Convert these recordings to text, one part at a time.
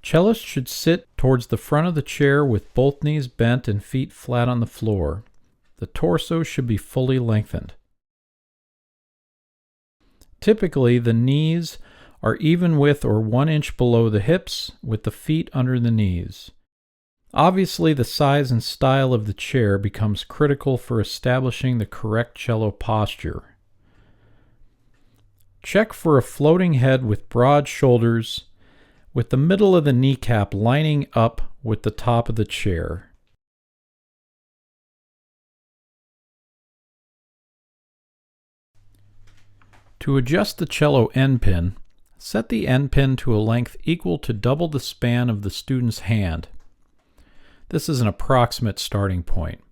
Cellists should sit towards the front of the chair with both knees bent and feet flat on the floor. The torso should be fully lengthened. Typically, the knees are even with or 1 inch below the hips, with the feet under the knees. Obviously, the size and style of the chair becomes critical for establishing the correct cello posture. Check for a floating head with broad shoulders, with the middle of the kneecap lining up with the top of the chair. To adjust the cello endpin, set the endpin to a length equal to double the span of the student's hand. This is an approximate starting point.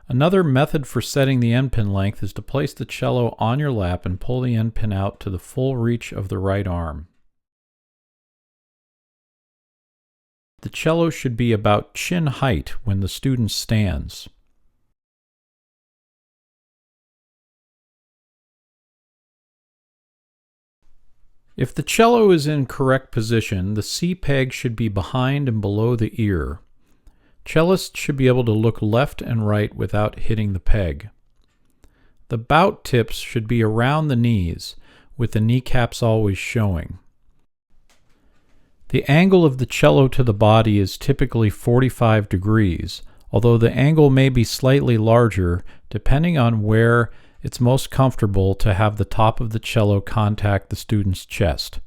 Another method for setting the endpin length is to place the cello on your lap and pull the endpin out to the full reach of the right arm. The cello should be about chin height when the student stands. If the cello is in correct position, the C peg should be behind and below the ear. Cellists should be able to look left and right without hitting the peg. The bout tips should be around the knees, with the kneecaps always showing. The angle of the cello to the body is typically 45 degrees, although the angle may be slightly larger depending on where it's most comfortable to have the top of the cello contact the student's chest.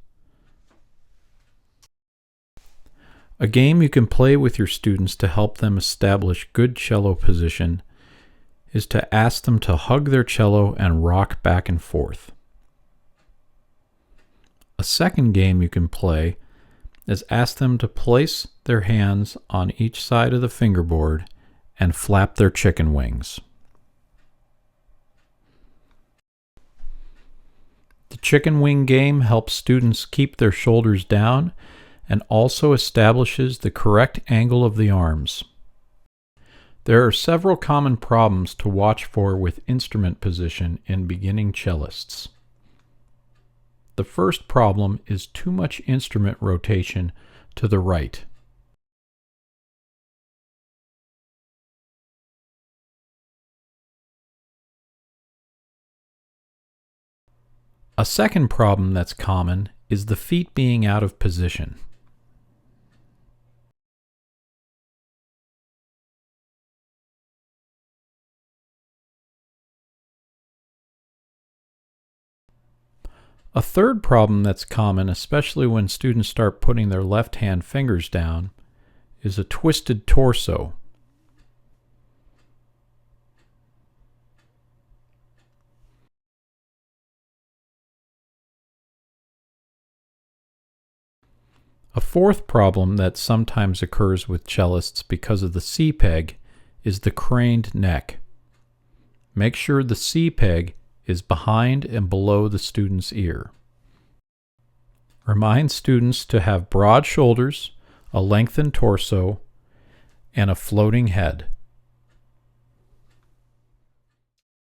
A game you can play with your students to help them establish good cello position is to ask them to hug their cello and rock back and forth. A second game you can play is ask them to place their hands on each side of the fingerboard and flap their chicken wings. The chicken wing game helps students keep their shoulders down and also establishes the correct angle of the arms. There are several common problems to watch for with instrument position in beginning cellists. The first problem is too much instrument rotation to the right. A second problem that's common is the feet being out of position. A third problem that's common, especially when students start putting their left-hand fingers down, is a twisted torso. A fourth problem that sometimes occurs with cellists because of the C peg is the craned neck. Make sure the C peg is behind and below the student's ear. Remind students to have broad shoulders, a lengthened torso, and a floating head.